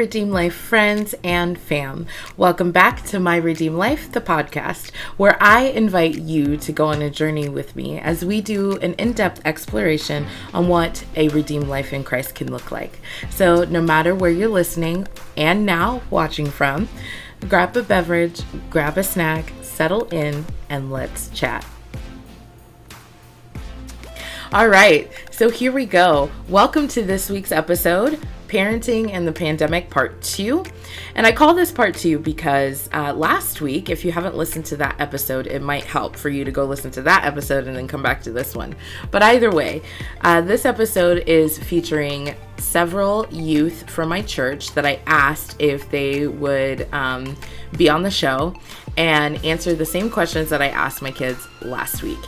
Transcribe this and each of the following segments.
Redeem Life friends and fam. Welcome back to My Redeem Life, the podcast, where I invite you to go on a journey with me as we do an in-depth exploration on what a redeemed life in Christ can look like. So no matter where you're listening and now watching from, grab a beverage, grab a snack, settle in, and let's chat. All right, so here we go. Welcome to this week's episode, Parenting and the Pandemic Part 2. And I call this Part 2 because last week, if you haven't listened to that episode, it might help for you to go listen to that episode and then come back to this one. But either way, this episode is featuring several youth from my church that I asked if they would be on the show and answer the same questions that I asked my kids last week.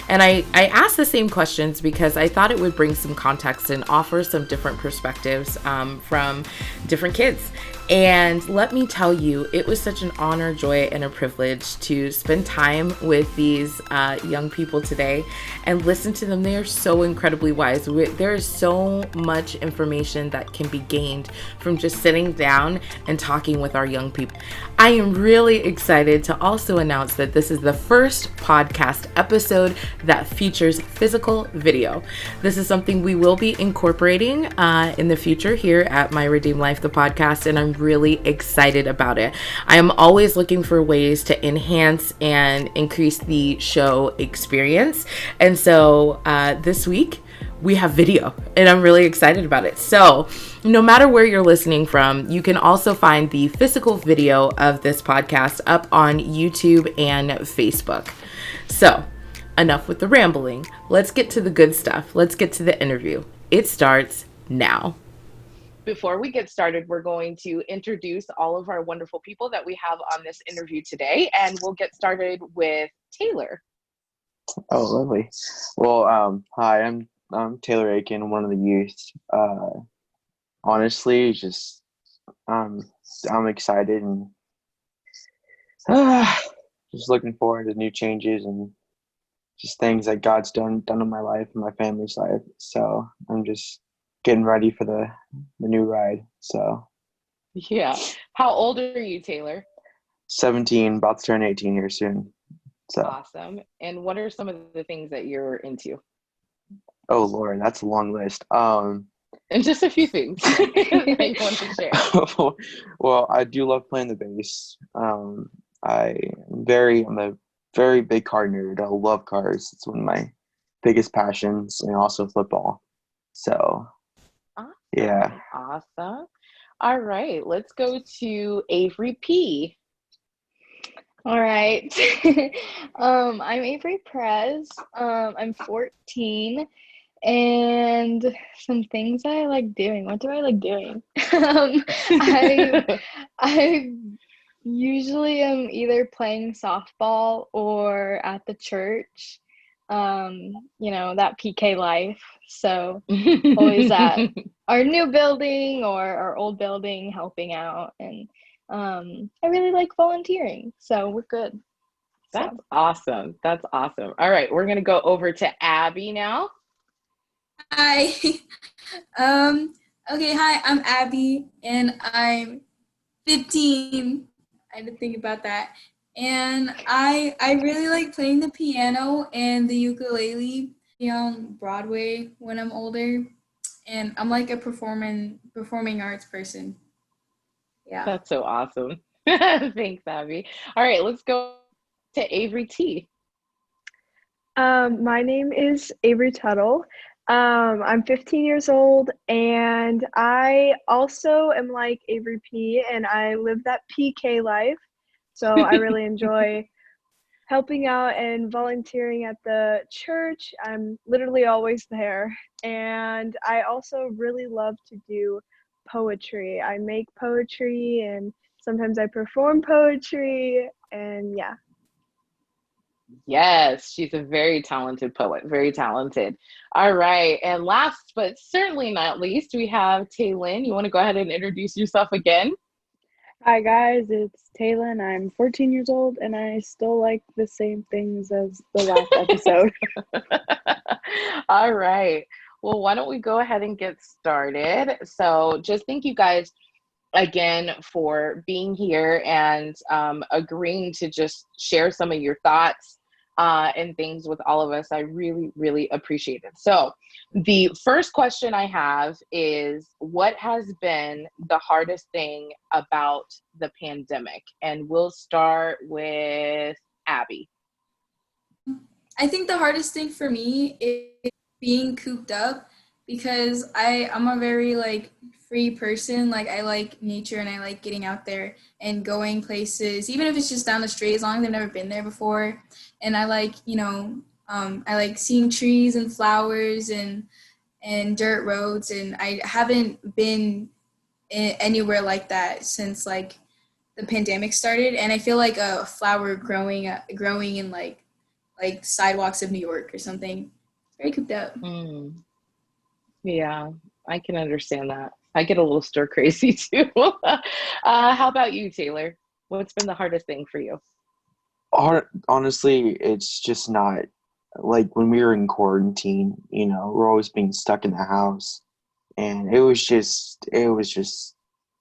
And I asked the same questions because I thought it would bring some context and offer some different perspectives from different kids. And let me tell you, it was such an honor, joy, and a privilege to spend time with these young people today and listen to them. They are so incredibly wise. There is so much information that can be gained from just sitting down and talking with our young people. I am really excited to also announce that this is the first podcast episode that features physical video. This is something we will be incorporating in the future here at My Redeem Life, the podcast, and I'm really excited about it. I am always looking for ways to enhance and increase the show experience. And so this week we have video and I'm really excited about it. So no matter where you're listening from, you can also find the physical video of this podcast up on YouTube and Facebook. So enough with the rambling. Let's get to the good stuff. Let's get to the interview. It starts now. Before we get started, we're going to introduce all of our wonderful people that we have on this interview today, and we'll get started with Taylor. Oh, lovely. Well, hi, I'm Taylor Aiken, one of the youth. Honestly, just I'm excited and just looking forward to new changes and just things that God's done in my life and my family's life. So I'm just getting ready for the new ride. So yeah. How old are you, Taylor? 17, about to turn 18 here soon. So awesome. And what are some of the things that you're into? Oh Lord, that's a long list. And just a few things that you want to share. Well, I do love playing the bass. I'm a very big car nerd. I love cars. It's one of my biggest passions, and also football. So yeah. Awesome. All right, let's go to Avery P. All right. I'm Avery Perez. I'm 14, and some things I like doing. What do I like doing? I usually am either playing softball or at the church. That PK life. So always at our new building or our old building helping out, and I really like volunteering, so we're good. That's awesome. That's awesome. All right, we're gonna go over to Abby now. Hi. Okay, hi, I'm Abby and I'm 15. I had to think about that. And I really like playing the piano and the ukulele on Broadway when I'm older. And I'm like a performing arts person. Yeah. That's so awesome. Thanks, Abby. All right, let's go to Avery T. My name is Avery Tuttle. I'm 15 years old, and I also am like Avery P, and I live that PK life. So I really enjoy helping out and volunteering at the church. I'm literally always there. And I also really love to do poetry. I make poetry, and sometimes I perform poetry, and yeah. Yes, she's a very talented poet, very talented. All right, and last but certainly not least, we have Taylin. You want to go ahead and introduce yourself again? Hi guys, it's Taylin. I'm 14 years old and I still like the same things as the last episode. All right. Well, why don't we go ahead and get started? So just thank you guys again for being here and agreeing to just share some of your thoughts and things with all of us. I really, really appreciate it. So the first question I have is, what has been the hardest thing about the pandemic? And we'll start with Abby. I think the hardest thing for me is being cooped up because I'm a very like free person. Like I like nature and I like getting out there and going places, even if it's just down the street, as long as I've never been there before. And I like, I like seeing trees and flowers and dirt roads, and I haven't been anywhere like that since like the pandemic started. And I feel like a flower growing in like sidewalks of New York or something. Very cooped up. Yeah, I can understand that. I get a little stir crazy too. How about you, Taylor? What's been the hardest thing for you? Honestly, it's just not like when we were in quarantine, we're always being stuck in the house. And it was just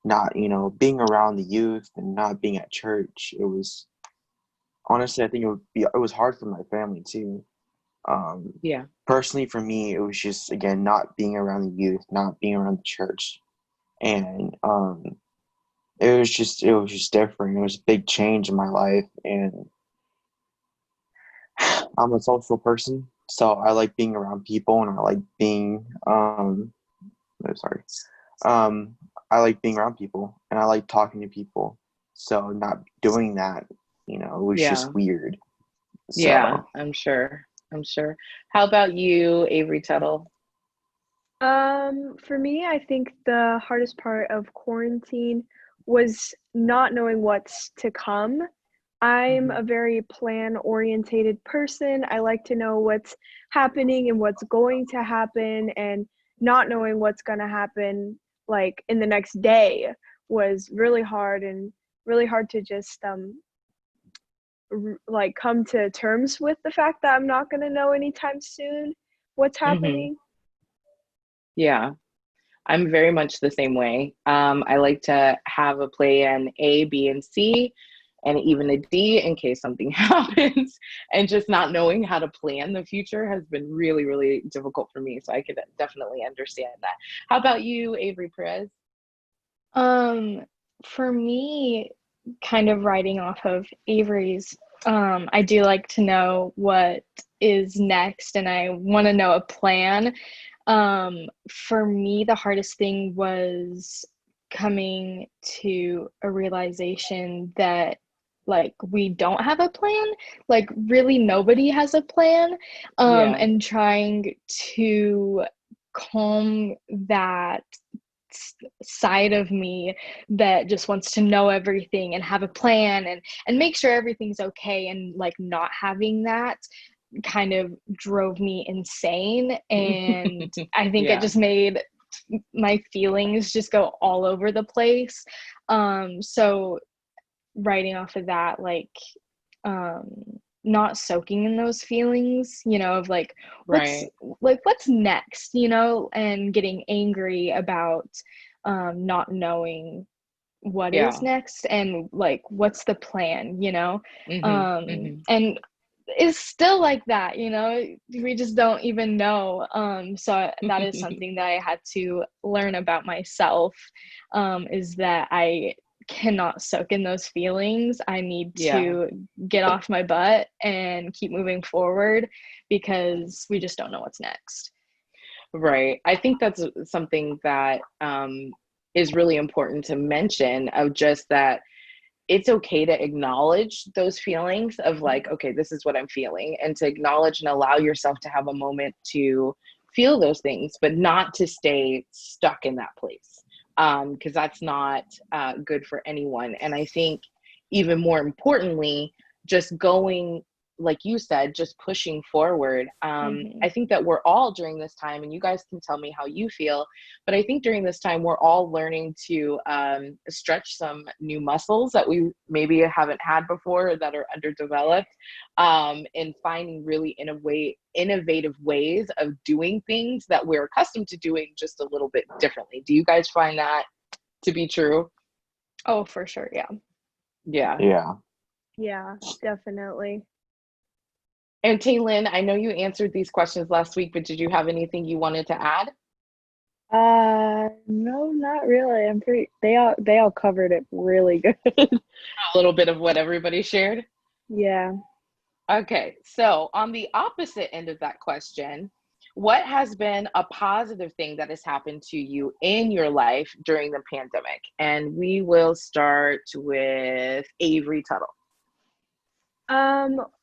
not, being around the youth and not being at church. It was honestly, I think it was hard for my family too. Yeah. Personally, for me, it was just, again, not being around the youth, not being around the church. And it was just different. It was a big change in my life. And I'm a social person, so I like being around people, and I like being, no, sorry. I like being around people, and I like talking to people. So not doing that, it was Yeah. just weird. So, Yeah, I'm sure. How about you, Avery Tuttle? For me, I think the hardest part of quarantine was not knowing what's to come. I'm a very plan-orientated person. I like to know what's happening and what's going to happen, and not knowing what's going to happen like in the next day was really hard, and really hard to just like come to terms with the fact that I'm not going to know anytime soon what's happening. Yeah, I'm very much the same way. I like to have a plan A, B, and C, and even a D in case something happens. And just not knowing how to plan the future has been really, really difficult for me. So I could definitely understand that. How about you, Avery Perez? For me, kind of riding off of Avery's, I do like to know what is next and I want to know a plan. For me, the hardest thing was coming to a realization that like we don't have a plan, like really nobody has a plan, Yeah. and trying to calm that side of me that just wants to know everything and have a plan and make sure everything's okay, and like not having that kind of drove me insane. And I think Yeah. it just made my feelings just go all over the place. So writing off of that, like not soaking in those feelings, of like Right. what's next, and getting angry about not knowing what Yeah. is next and like what's the plan, Mhm. and it's still like that, we just don't even know. So that is something that I had to learn about myself, is that I cannot soak in those feelings. I need Yeah. to get off my butt and keep moving forward because we just don't know what's next. Right. I think that's something that is really important to mention, of just that it's okay to acknowledge those feelings of like, okay, this is what I'm feeling, and to acknowledge and allow yourself to have a moment to feel those things, but not to stay stuck in that place, because that's not good for anyone. And I think even more importantly, just going, like you said, just pushing forward. I think that we're all, during this time, and you guys can tell me how you feel, but I think during this time we're all learning to stretch some new muscles that we maybe haven't had before, or that are underdeveloped, and finding really innovative ways of doing things that we're accustomed to doing just a little bit differently. Do you guys find that to be true? Oh, for sure. Yeah. Yeah. Yeah. Yeah, definitely. And Taylin, I know you answered these questions last week, but did you have anything you wanted to add? No, not really. I'm pretty they all covered it really good. A little bit of what everybody shared? Yeah. Okay, so on the opposite end of that question, what has been a positive thing that has happened to you in your life during the pandemic? And we will start with Avery Tuttle.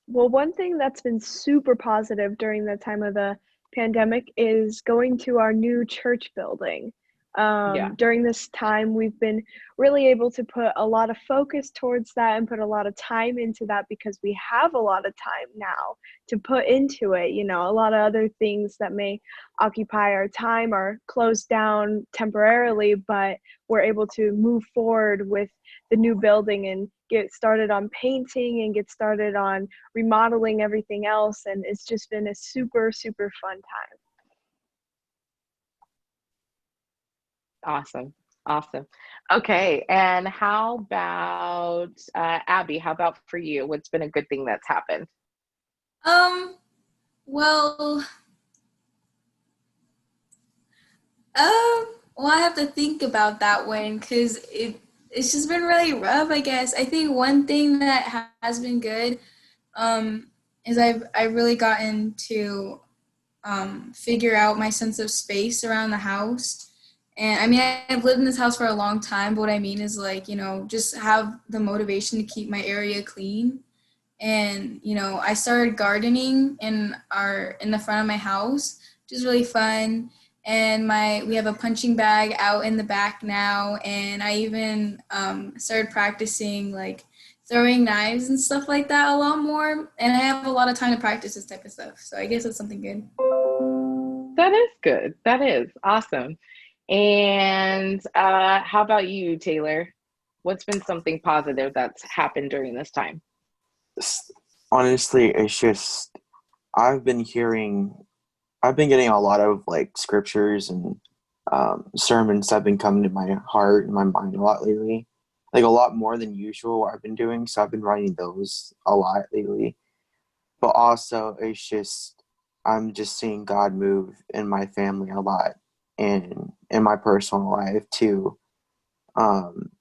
Well, one thing that's been super positive during the time of the pandemic is going to our new church building. Yeah. During this time, we've been really able to put a lot of focus towards that and put a lot of time into that because we have a lot of time now to put into it. You know, a lot of other things that may occupy our time are closed down temporarily, but we're able to move forward with the new building and get started on painting and get started on remodeling everything else. And it's just been a super, super fun time. Awesome. Awesome. Okay. And how about Abby? How about for you? What's been a good thing that's happened? Well, well, I have to think about that one because it's just been really rough, I guess. I think one thing that has been good, is I've really gotten to figure out my sense of space around the house. And I mean, I've lived in this house for a long time, but what I mean is like, just have the motivation to keep my area clean. And, I started gardening in the front of my house, which is really fun. And we have a punching bag out in the back now. And I even started practicing like throwing knives and stuff like that a lot more. And I have a lot of time to practice this type of stuff. So I guess that's something good. That is good. That is awesome. And how about you, Taylor? What's been something positive that's happened during this time? Honestly, it's just I've been hearing, I've been getting a lot of like scriptures and sermons that have been coming to my heart and my mind a lot lately, like a lot more than usual. I've been doing, so I've been writing those a lot lately. But also, it's just I'm just seeing God move in my family a lot and in my personal life too. Um,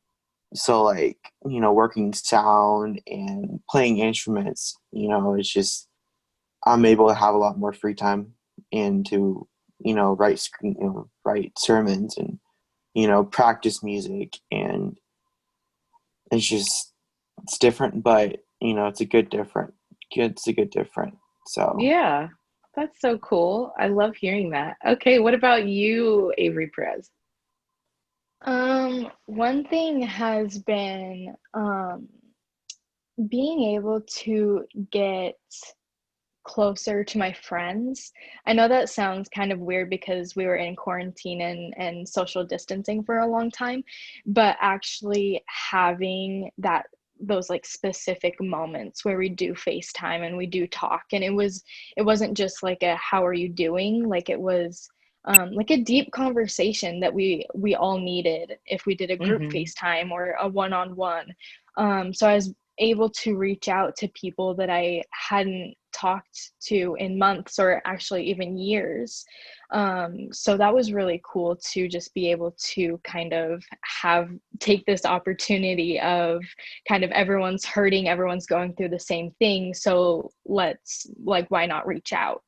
so like working sound and playing instruments, it's just I'm able to have a lot more free time and to write sermons and practice music, and it's different, but it's a good different. So Yeah, that's so cool. I love hearing that. Okay, what about you, Avery Perez? One thing has been being able to get closer to my friends. I know that sounds kind of weird because we were in quarantine and social distancing for a long time, but actually having those like specific moments where we do FaceTime and we do talk, and it wasn't just like a how are you doing, like it was like a deep conversation that we all needed if we did a group Mm-hmm. FaceTime or a one-on-one. So I was able to reach out to people that I hadn't talked to in months or actually even years. So that was really cool to just be able to kind of take this opportunity of kind of everyone's hurting, everyone's going through the same thing. So let's like, why not reach out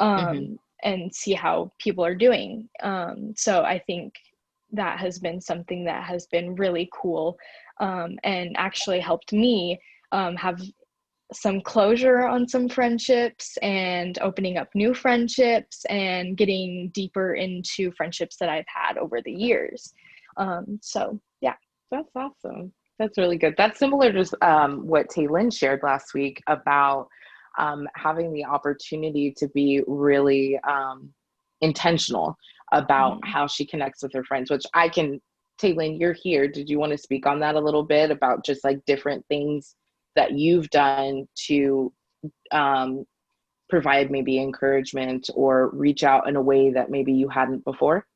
Mm-hmm. and see how people are doing? So I think that has been something that has been really cool, and actually helped me have some closure on some friendships and opening up new friendships and getting deeper into friendships that I've had over the years. So yeah. That's awesome. That's really good. That's similar to what Taylin shared last week about having the opportunity to be really intentional about Mhm. how she connects with her friends, which I can, Taylin, you're here. Did you want to speak on that a little bit about just like different things that you've done to um, provide maybe encouragement or reach out in a way that maybe you hadn't before?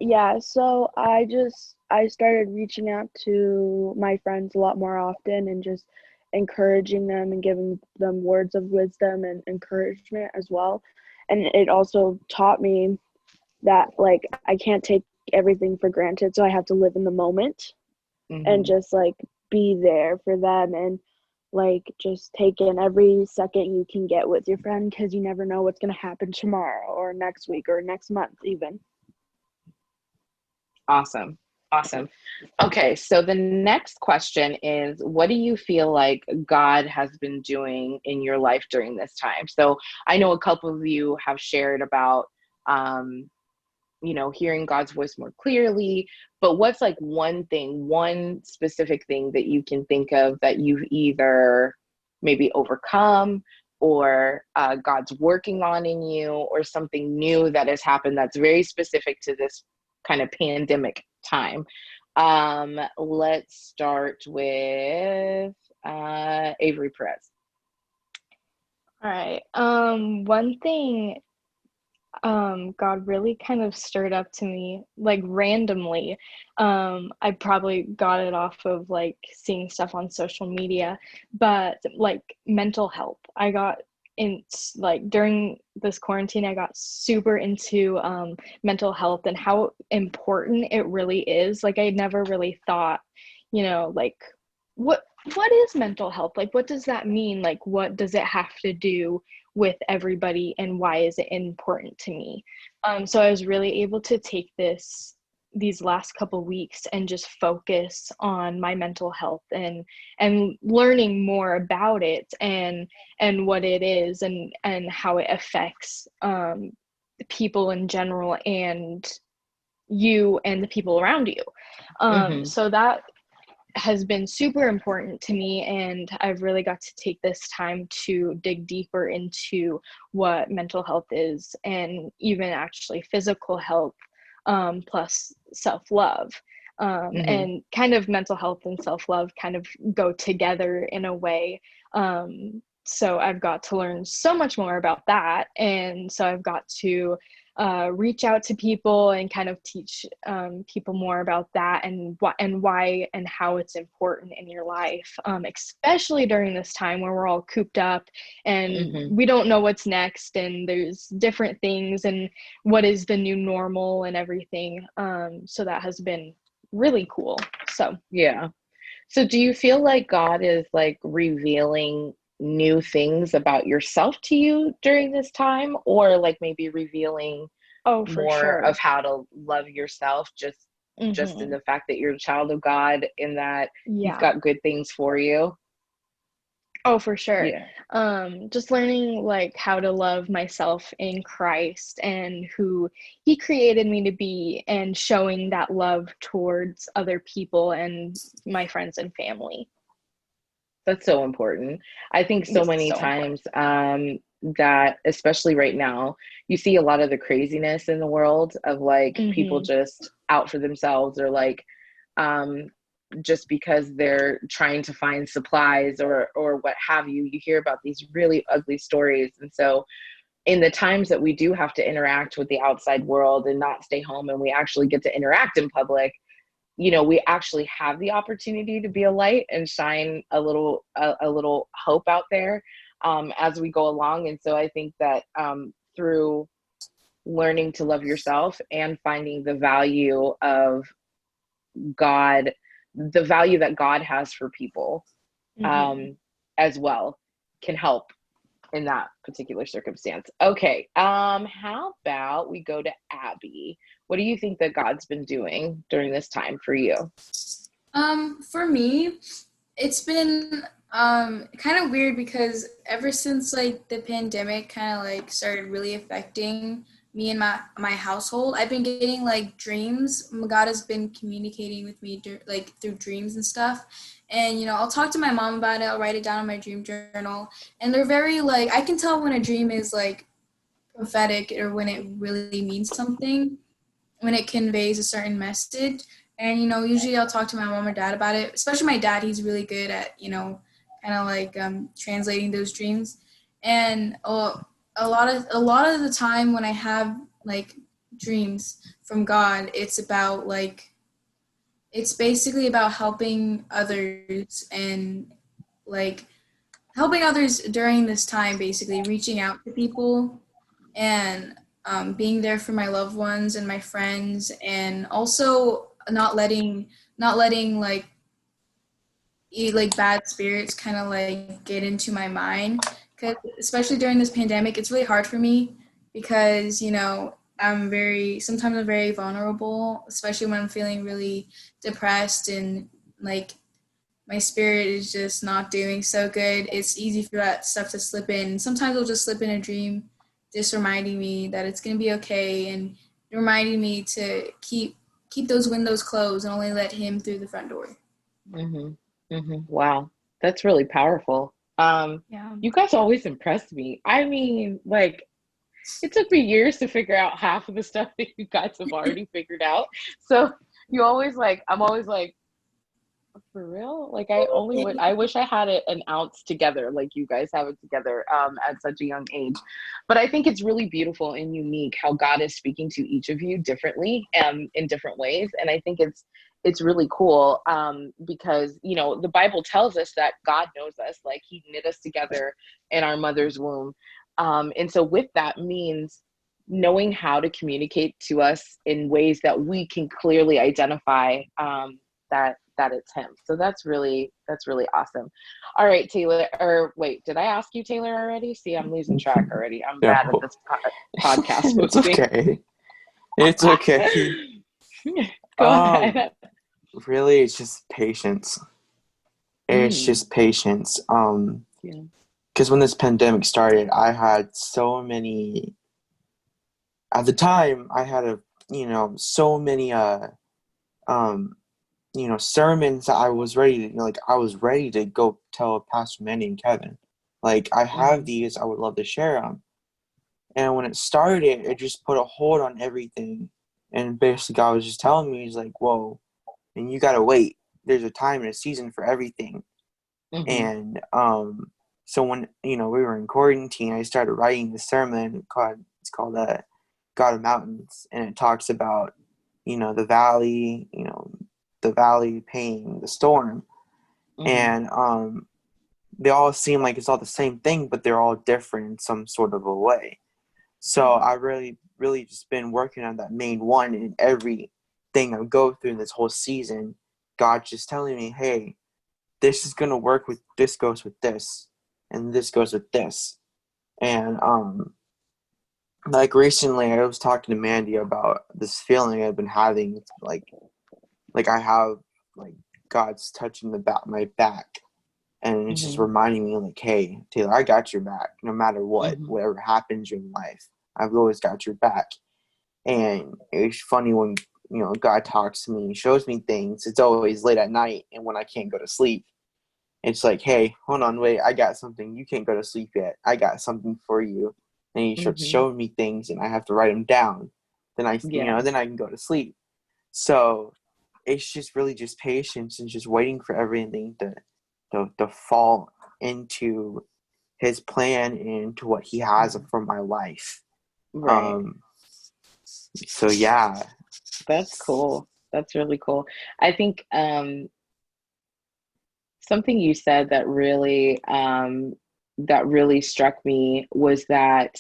Yeah, so I just I started reaching out to my friends a lot more often and just encouraging them and giving them words of wisdom and encouragement as well. And it also taught me that like I can't take everything for granted, so I have to live in the moment and Mhm. just like be there for them and like just take in every second you can get with your friend because you never know what's going to happen tomorrow or next week or next month even. Awesome. Awesome. Okay, so the next question is, what do you feel like God has been doing in your life during this time? So I know a couple of you have shared about, um, hearing God's voice more clearly, but what's like one thing, one specific thing that you can think of that you've either maybe overcome, or God's working on in you, or something new that has happened that's very specific to this kind of pandemic time? Let's start with Avery Perez. All right. One thing God really kind of stirred up to me like randomly. I probably got it off of like seeing stuff on social media, but like mental health. I got in like during this quarantine, I got super into mental health and how important it really is. Like I never really thought, like what what is mental health? Like what does that mean? Like what does it have to do with everybody and why is it important to me? So I was really able to take these last couple weeks and just focus on my mental health and learning more about it and what it is and how it affects people in general and you and the people around you. Mm-hmm. So that has been super important to me, and I've really got to take this time to dig deeper into what mental health is and even actually physical health, plus self-love. Mm-hmm. And kind of mental health and self-love kind of go together in a way. So I've got to learn so much more about that, and so I've got to reach out to people and kind of teach people more about that and what and why and how it's important in your life, especially during this time where we're all cooped up and Mm-hmm. we don't know what's next and there's different things and what is the new normal and everything. So that has been really cool. So Yeah. So do you feel like God is like revealing new things about yourself to you during this time, or like maybe revealing oh, for more sure. of how to love yourself, just in Hmm. the fact that you're a child of God, in that he's Yeah. got good things for you? Oh, for sure. Yeah. Just learning like how to love myself in Christ and who He created me to be, and showing that love towards other people and my friends and family. That's so important. I think so Yes, many so important. times that, especially right now, you see a lot of the craziness in the world of like people Mm-hmm. just out for themselves, or like um, just because they're trying to find supplies or what have you. You hear about these really ugly stories, and so in the times that we do have to interact with the outside world and not stay home, and we actually get to interact in public, we actually have the opportunity to be a light and shine a little hope out there, as we go along. And so I think that through learning to love yourself and finding the value of God, the value that God has for people, Mm-hmm. um, as well, can help in that particular circumstance. Okay. How about we go to Abby? What do you think that God's been doing during this time for you? For me, it's been kind of weird because ever since like the pandemic kind of like started really affecting me and my household, I've been getting like dreams. God has been communicating with me like through dreams and stuff. And I'll talk to my mom about it. I'll write it down in my dream journal. And they're very like I can tell when a dream is like prophetic or when it really means something, when it conveys a certain message. And usually I'll talk to my mom or dad about it, especially my dad. He's really good at kind of like translating those dreams. And a lot of the time when I have like dreams from God, it's about like it's basically about helping others and like helping others during this time, basically reaching out to people and being there for my loved ones and my friends, and also not letting like bad spirits kind of like get into my mind, because especially during this pandemic it's really hard for me because sometimes I'm very vulnerable, especially when I'm feeling really depressed and like my spirit is just not doing so good. It's easy for that stuff to slip in. Sometimes it'll just slip in a dream, just reminding me that it's gonna be okay and reminding me to keep those windows closed and only let him through the front door. Mm-hmm. Mm-hmm. Wow, that's really powerful. Yeah. You guys always impressed me. I mean, like, it took me years to figure out half of the stuff that you guys have already figured out. So I'm always like, for real? Like, I wish I had it an ounce together, like you guys have it together, at such a young age. But I think it's really beautiful and unique how God is speaking to each of you differently, in different ways. And I think it's really cool, because, the Bible tells us that God knows us, like he knit us together in our mother's womb. And so with that means knowing how to communicate to us in ways that we can clearly identify, that it's him. So that's really awesome. All right, Taylor, or wait, did I ask you, Taylor, already? See, I'm losing track already. I'm bad at No, this podcast it's hosting. okay. It's okay. Go Um, ahead. really, it's just patience. It's Mm, just patience. yeah. Because when this pandemic started, I had so many. At the time, I had so many um sermons that I was ready to I was ready to go tell Pastor Mandy and Kevin. Like, I have Mhm. these, I would love to share them. And when it started, it just put a hold on everything. And basically, God was just telling me, he's like, whoa, and you gotta wait. There's a time and a season for everything. Mhm. And so when we were in quarantine, I started writing the sermon called God of Mountains, and it talks about the valley pain, the storm, Mhm. and they all seem like it's all the same thing, but they're all different in some sort of a way. So I really, really just been working on that main one in everything I go through in this whole season. God just telling me, hey, this is gonna work with this goes with this, and this goes with this. And like recently I was talking to Mandy about this feeling I've been having. It's like I have like God's touching my back, and it's just Mhm. reminding me like, hey, Taylor, I got your back no matter Mhm. whatever happens in life. I've always got your back. And it's funny when God talks to me and shows me things. It's always late at night and when I can't go to sleep. It's like, hey, hold on, wait, I got something. You can't go to sleep yet. I got something for you. And he starts Mhm. showing me things, and I have to write them down. Then Yeah. then I can go to sleep. So it's just really just patience and just waiting for everything to fall into his plan and into what he has Mhm. for my life. Right. Um, so yeah. That's cool. That's really cool. I think something you said that really struck me was that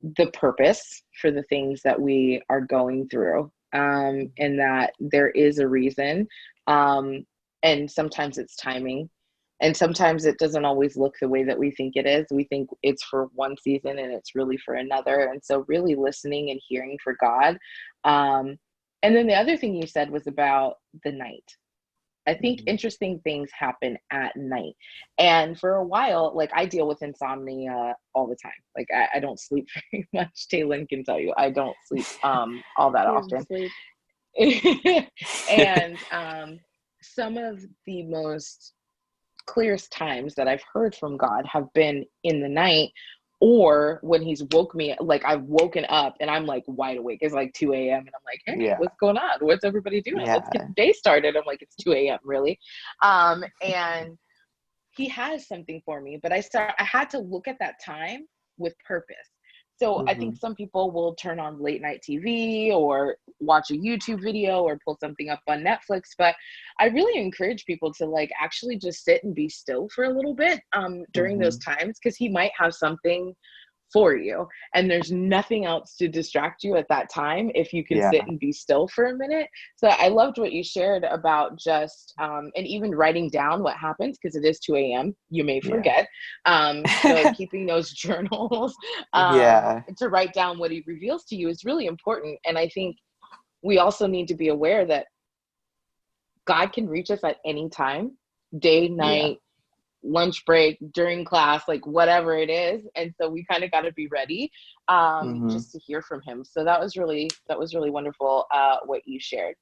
the purpose for the things that we are going through, and that there is a reason, um, and sometimes it's timing, and sometimes it doesn't always look the way that we think it is. We think it's for one season and it's really for another, and so really listening and hearing for God. Um, and then the other thing you said was about the night. I think Mhm. interesting things happen at night. And for a while, like, I deal with insomnia all the time. Like, I don't sleep very much. Taylor can tell you, I don't sleep all that Can't often. sleep. And some of the most clearest times that I've heard from God have been in the night, or when he's woke me, like I've woken up and I'm like wide awake. It's like 2 a.m. and I'm like, hey, Yeah. what's going on? What's everybody doing? Let's get Yeah. the day started. I'm like, it's 2 a.m. really. And he has something for me, but I had to look at that time with purpose, So I think some people will turn on late night TV or watch a YouTube video or pull something up on Netflix. But I really encourage people to like actually just sit and be still for a little bit during those times, because he might have something for you, and there's nothing else to distract you at that time if you can sit and be still for a minute. So I loved what you shared about just and even writing down what happens, because it is 2 a.m. you may forget. So keeping those journals to write down what he reveals to you is really important. And I think we also need to be aware that God can reach us at any time, day, night, lunch break, during class, like whatever it is. And so we kind of got to be ready just to hear from him. So that was really wonderful what you shared.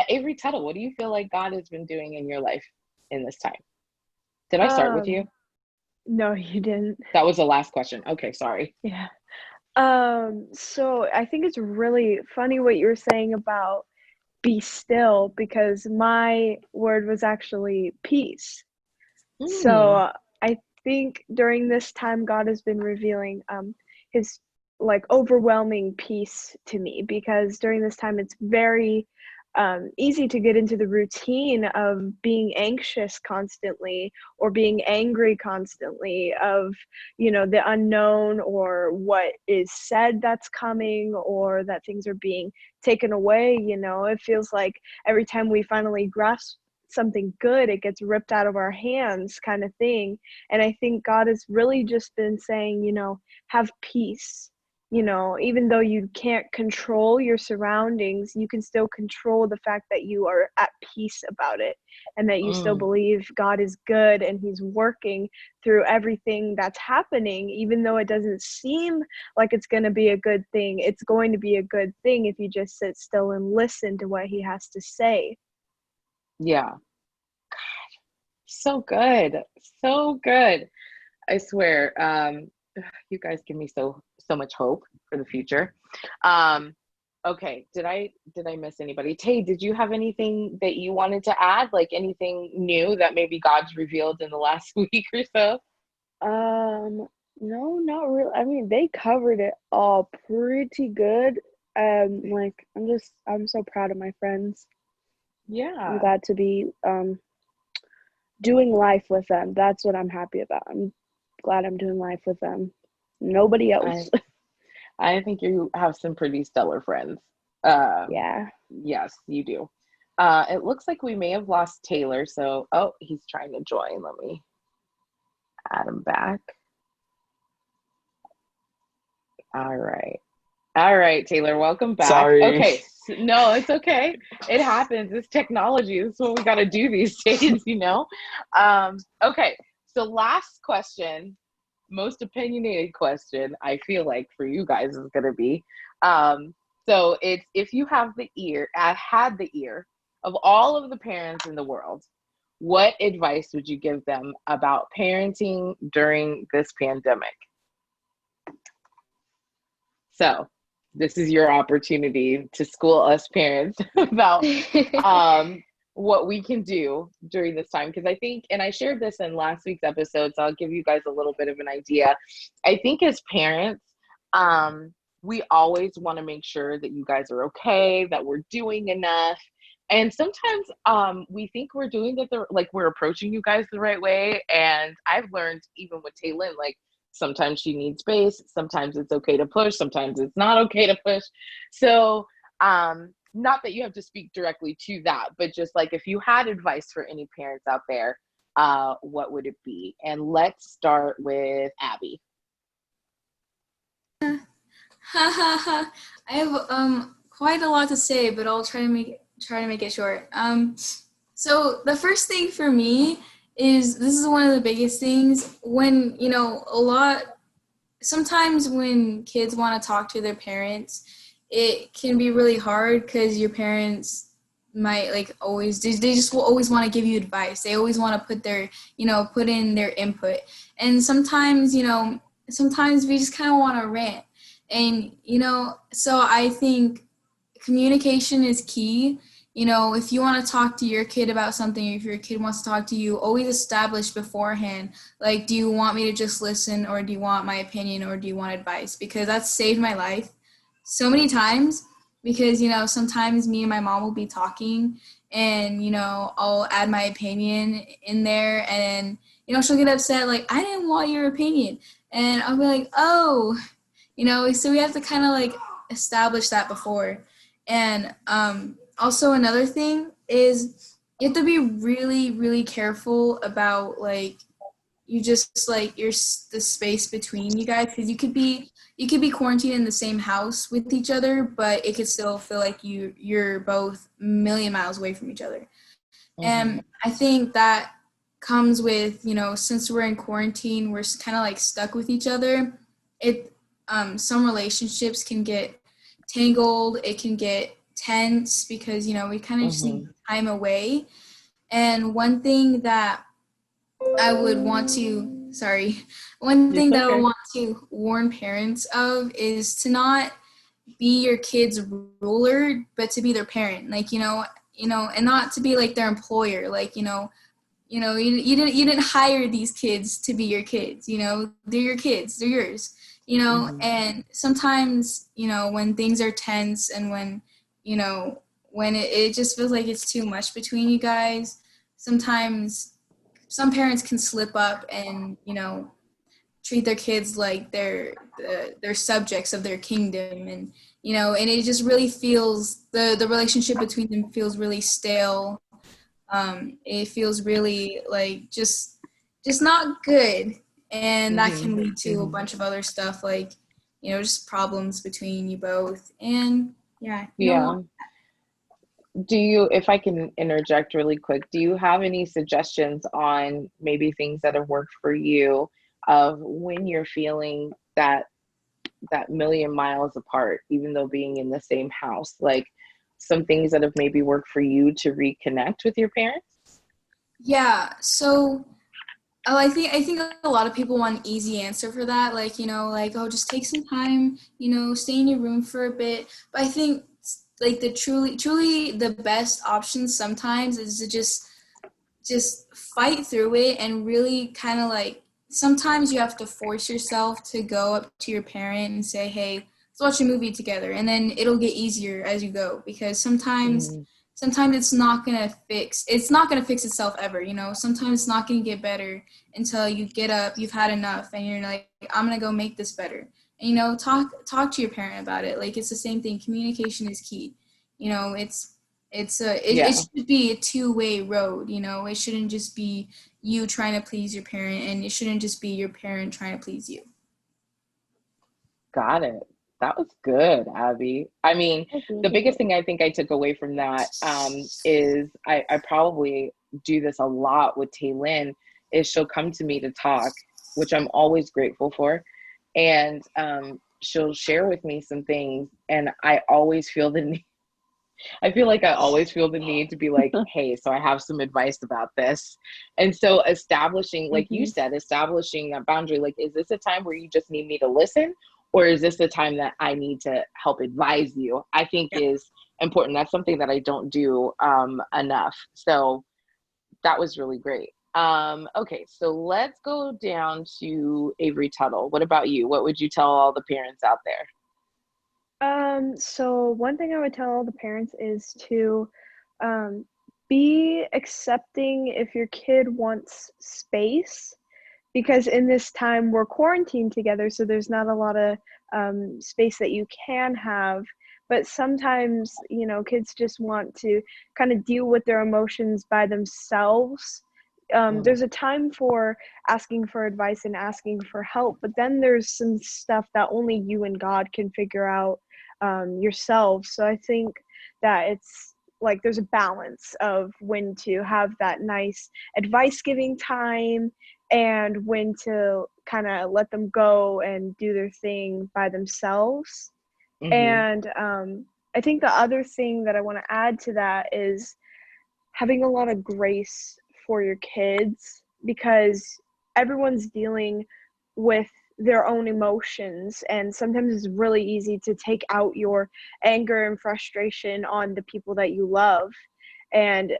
Avery Tuttle, what do you feel like God has been doing in your life in this time? Did I start with you? No, you didn't. That was the last question. Okay, sorry. Yeah. So I think it's really funny what you were saying about be still, because my word was actually peace. So I think during this time, God has been revealing his like overwhelming peace to me, because during this time, it's very easy to get into the routine of being anxious constantly or being angry constantly of, the unknown, or what is said that's coming, or that things are being taken away. It feels like every time we finally grasp something good, it gets ripped out of our hands, kind of thing. And I think God has really just been saying, have peace. Even though you can't control your surroundings, you can still control the fact that you are at peace about it, and that you still believe God is good and he's working through everything that's happening. Even though it doesn't seem like it's going to be a good thing, it's going to be a good thing if you just sit still and listen to what he has to say. Yeah. God, so good. So good. I swear, you guys give me so much hope for the future. Okay. Did I miss anybody? Tay, did you have anything that you wanted to add? Like anything new that maybe God's revealed in the last week or so? No, not really. I mean, they covered it all pretty good. I'm so proud of my friends. Yeah. I'm glad to be doing life with them. That's what I'm happy about. I'm glad I'm doing life with them. Nobody else. I think you have some pretty stellar friends. Yeah. Yes, you do. It looks like we may have lost Taylor. So, he's trying to join. Let me add him back. All right, Taylor, welcome back. Sorry. Okay. No, it's okay. It happens. It's technology. This is what we got to do these days, Okay. So last question, most opinionated question, I feel like for you guys is going to be, so it's, if you have had the ear of all of the parents in the world, what advice would you give them about parenting during this pandemic? So this is your opportunity to school us parents about what we can do during this time. Because I think, and I shared this in last week's episode, so I'll give you guys a little bit of an idea. I think as parents, we always want to make sure that you guys are okay, that we're doing enough. And sometimes we think we're doing it, we're approaching you guys the right way. And I've learned, even with Taylin, sometimes she needs space. Sometimes it's okay to push. Sometimes it's not okay to push. So not that you have to speak directly to that, but just if you had advice for any parents out there, what would it be? And let's start with Abby. I have quite a lot to say, but I'll try to make it short. So the first thing for me is, this is one of the biggest things when, sometimes when kids want to talk to their parents, it can be really hard because your parents might they just will always want to give you advice. They always want to put in their input. And sometimes we just kind of want to rant. And, so I think communication is key. you know, if you want to talk to your kid about something, or if your kid wants to talk to you, always establish beforehand, like, do you want me to just listen, or do you want my opinion, or do you want advice? Because that's saved my life so many times, because, you know, sometimes me and my mom will be talking, and, you know, I'll add my opinion in there, and, you know, she'll get upset, like, I didn't want your opinion. And I'll be like, oh, you know, so we have to kind of like establish that before. And also another thing is you have to be really, really careful about like you just like the space between you guys, because you could be quarantined in the same house with each other, but it could still feel like you're both a million miles away from each other. And I think that comes with, you know, since we're in quarantine, we're kind of like stuck with each other. It Some relationships can get tangled, it can get tense, because, you know, we kind of just need time away. And one thing It's that I okay. want to warn parents of is to not be your kid's ruler, but to be their parent. Like, and not to be like their employer. Like, you didn't hire these kids to be your kids. You know, they're your kids, they're yours. And sometimes, when things are tense, and when it just feels like it's too much between you guys, sometimes some parents can slip up and treat their kids like they're subjects of their kingdom, and it just really feels the relationship between them feels really stale. It feels really like just not good, and that can lead to a bunch of other stuff, like just problems between you both. And yeah, you don't Yeah. want. Do you, if I can interject really quick, do you have any suggestions on maybe things that have worked for you of when you're feeling that million miles apart, even though being in the same house, like some things that have maybe worked for you to reconnect with your parents? Yeah, so I think a lot of people want an easy answer for that, like, like, oh, just take some time, stay in your room for a bit. But I think like the truly the best option sometimes is to just fight through it, and really kind of like sometimes you have to force yourself to go up to your parent and say, hey, let's watch a movie together, and then it'll get easier as you go, because sometimes it's not gonna fix itself ever. Sometimes it's not gonna get better until you get up, you've had enough, and you're like, I'm gonna go make this better. And talk to your parent about it. Like, it's the same thing. Communication is key. It Yeah, should be a two-way road. It shouldn't just be you trying to please your parent, and it shouldn't just be your parent trying to please you. got it. That was good, Abby. I mean, Thank you. the biggest thing I think I took away from that is I probably do this a lot with Taylin, is she'll come to me to talk, which I'm always grateful for. And she'll share with me some things, and I feel like I always feel the need to be like, hey, so I have some advice about this. And so establishing, like you said, establishing that boundary, like, is this a time where you just need me to listen? Or is this the time that I need to help advise you? I think is important. That's something that I don't do enough. So that was really great. Okay, so let's go down to Avery Tuttle. What about you? What would you tell all the parents out there? So one thing I would tell all the parents is to be accepting if your kid wants space, because in this time we're quarantined together, so there's not a lot of space that you can have. But sometimes, kids just want to kind of deal with their emotions by themselves. There's a time for asking for advice and asking for help, but then there's some stuff that only you and God can figure out yourself. So I think that it's like there's a balance of when to have that nice advice giving time, and when to kind of let them go and do their thing by themselves. Mm-hmm. And I think the other thing that I want to add to that is having a lot of grace for your kids, because everyone's dealing with their own emotions, and sometimes it's really easy to take out your anger and frustration on the people that you love. And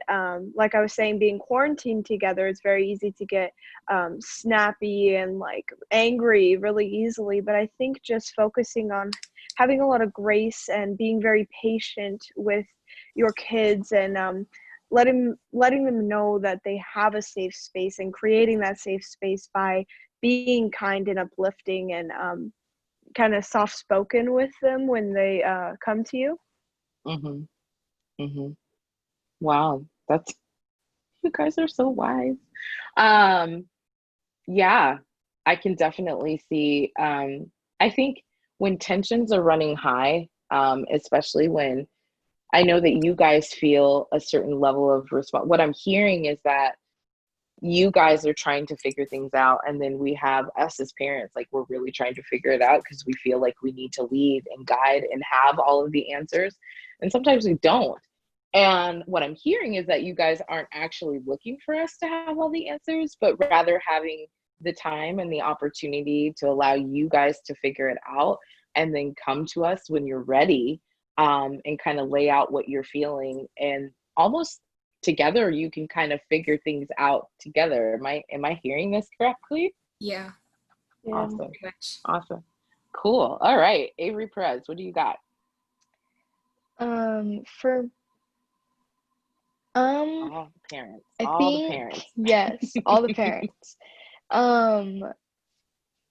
like I was saying, being quarantined together, it's very easy to get snappy and like angry really easily. But I think just focusing on having a lot of grace and being very patient with your kids, and letting them know that they have a safe space, and creating that safe space by being kind and uplifting, and kind of soft spoken with them when they come to you. Mhm. Mhm. Wow, that's you guys are so wise. Um, yeah, I can definitely see. I think when tensions are running high, especially when I know that you guys feel a certain level of response. What I'm hearing is that you guys are trying to figure things out, and then we have us as parents, like we're really trying to figure it out because we feel like we need to lead and guide and have all of the answers, and sometimes we don't. And what I'm hearing is that you guys aren't actually looking for us to have all the answers, but rather having the time and the opportunity to allow you guys to figure it out, and then come to us when you're ready, and kind of lay out what you're feeling, and almost together you can kind of figure things out together. Am I hearing this correctly? Yeah, Yeah. Awesome. pretty much. Awesome. Cool. All right. Avery Perez, what do you got? For All the parents. I All the think parents. yes, all the parents. Um,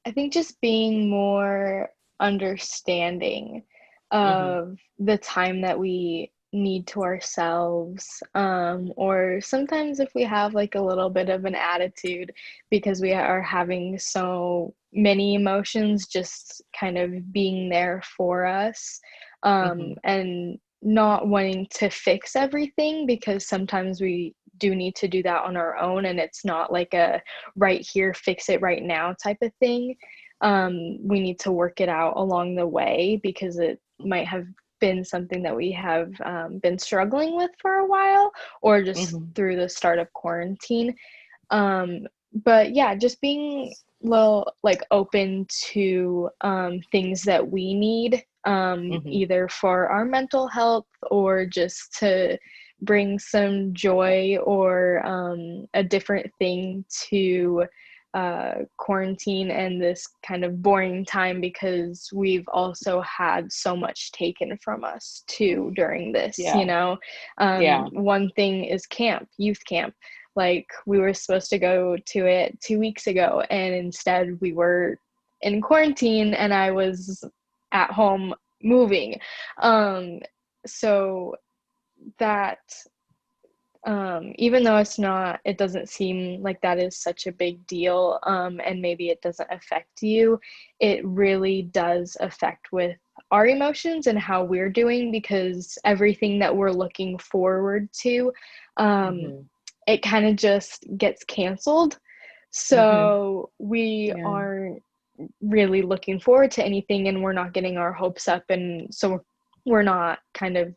I think just being more understanding Mhm. of the time that we need to ourselves, or sometimes if we have like a little bit of an attitude because we are having so many emotions, just kind of being there for us, Mhm. and not wanting to fix everything, because sometimes we do need to do that on our own, and it's not like a right here, fix it right now type of thing. We need to work it out along the way, because it might have been something that we have been struggling with for a while, or just Mhm. through the start of quarantine. But yeah, just being little like open to things that we need, Mhm. either for our mental health or just to bring some joy, or a different thing to quarantine and this kind of boring time, because we've also had so much taken from us too during this, Yeah. Yeah. one thing is camp, youth camp. Like, we were supposed to go to it 2 weeks ago, and instead we were in quarantine and I was at home moving. So that, even though it doesn't seem like that is such a big deal, and maybe it doesn't affect you, it really does affect with our emotions and how we're doing, because everything that we're looking forward to, Mhm. it kind of just gets canceled. Mhm. So we Yeah. aren't really looking forward to anything, and we're not getting our hopes up, and so we're not kind of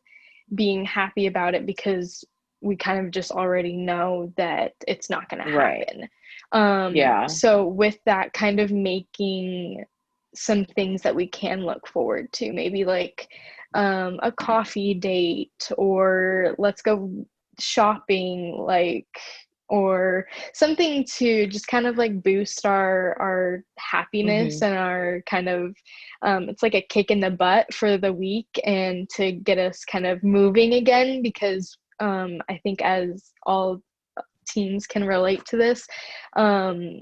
being happy about it, because we kind of just already know that it's not going to Right. happen. Yeah. So with that, kind of making some things that we can look forward to, maybe like a coffee date, or let's go shopping, like, or something to just kind of like boost our happiness Mhm. and our kind of, it's like a kick in the butt for the week, and to get us kind of moving again, because I think as all teens can relate to this, um,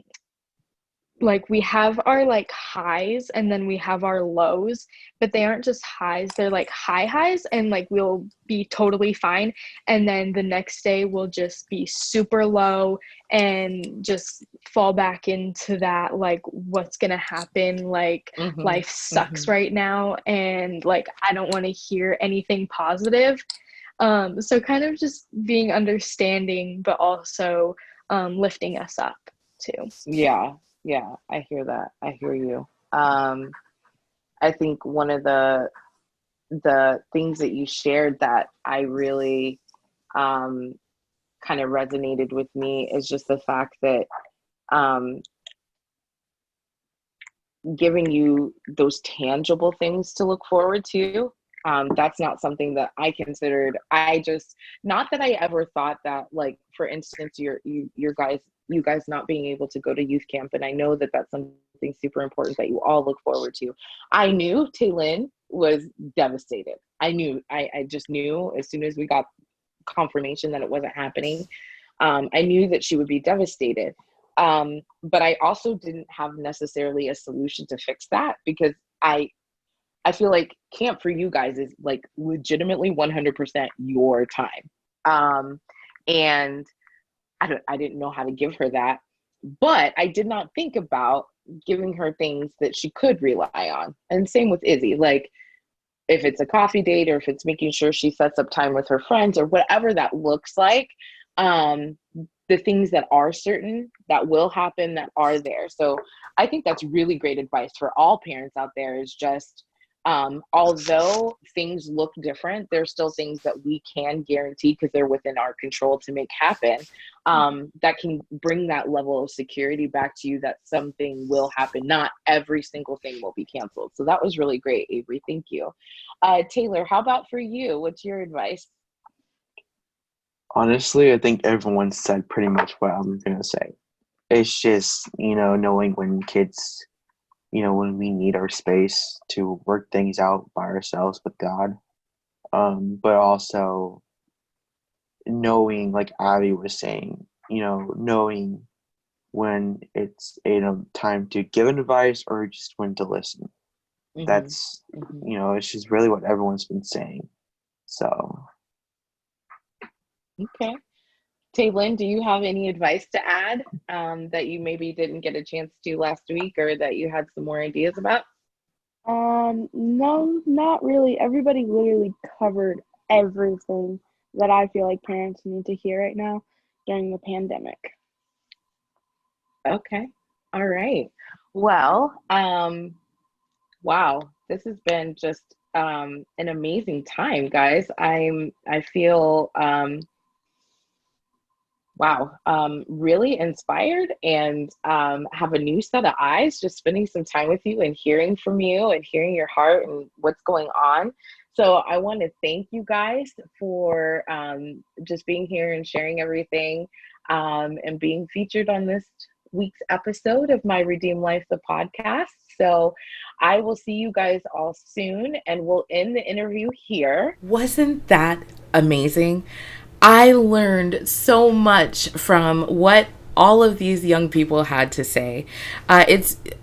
like, we have our like highs and then we have our lows, but they aren't just highs, they're like high highs, and like we'll be totally fine, and then the next day we'll just be super low and just fall back into that, like, what's gonna happen, like, Mhm. life sucks Mhm. right now, and like I don't want to hear anything positive. So kind of just being understanding, but also lifting us up too. Yeah. Yeah. I hear that. I hear you. I think one of the things that you shared that I really um kind of resonated with me is just the fact that um giving you those tangible things to look forward to. That's not something that I considered. Not that I ever thought that, like, for instance, you guys not being able to go to youth camp. And I know that that's something super important that you all look forward to. I knew Taylin was devastated. I just knew as soon as we got confirmation that it wasn't happening. I knew that she would be devastated. But I also didn't have necessarily a solution to fix that, because I feel like camp for you guys is like legitimately 100% your time. And I didn't know how to give her that, but I did not think about giving her things that she could rely on. And same with Izzy, like if it's a coffee date or if it's making sure she sets up time with her friends or whatever that looks like, the things that are certain, that will happen, that are there. So I think that's really great advice for all parents out there, is just, although things look different, there's still things that we can guarantee because they're within our control to make happen, that can bring that level of security back to you that something will happen. Not every single thing will be canceled. So that was really great, Avery. Thank you. Taylor, how about for you? What's your advice? Honestly, I think everyone said pretty much what I'm going to say. It's just, knowing when kids, when we need our space to work things out by ourselves with God. But also knowing, like Abby was saying, knowing when it's time to give an advice or just when to listen. Mm-hmm. That's, it's just really what everyone's been saying. So. Okay. Taylin, do you have any advice to add that you maybe didn't get a chance to last week, or that you had some more ideas about? No, not really. Everybody literally covered everything that I feel like parents need to hear right now during the pandemic. Okay. All right. Well, wow, this has been just an amazing time, guys. I feel really inspired, and have a new set of eyes just spending some time with you and hearing from you and hearing your heart and what's going on. So I want to thank you guys for just being here and sharing everything, and being featured on this week's episode of My Redeemed Life, the podcast. So I will see you guys all soon, and we'll end the interview here. Wasn't that amazing? I learned so much from what all of these young people had to say. I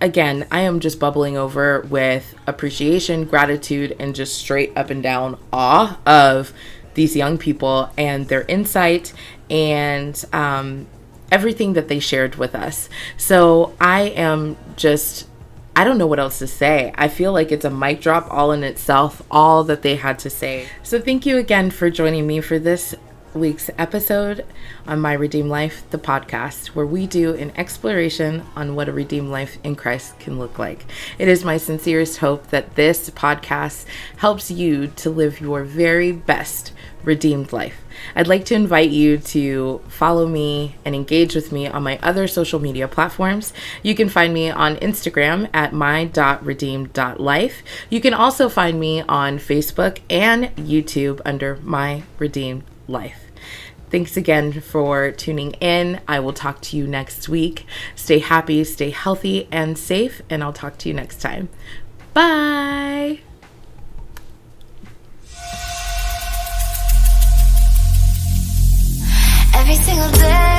am just bubbling over with appreciation, gratitude, and just straight up and down awe of these young people and their insight and everything that they shared with us. So I don't know what else to say. I feel like it's a mic drop all in itself, all that they had to say. So thank you again for joining me for this week's episode on My Redeemed Life, the podcast, where we do an exploration on what a redeemed life in Christ can look like. It is my sincerest hope that this podcast helps you to live your very best redeemed life. I'd like to invite you to follow me and engage with me on my other social media platforms. You can find me on Instagram at my.redeemed.life. You can also find me on Facebook and YouTube under My Redeemed Life. Thanks again for tuning in. I will talk to you next week. Stay happy, stay healthy and safe, and I'll talk to you next time. Bye. Every single day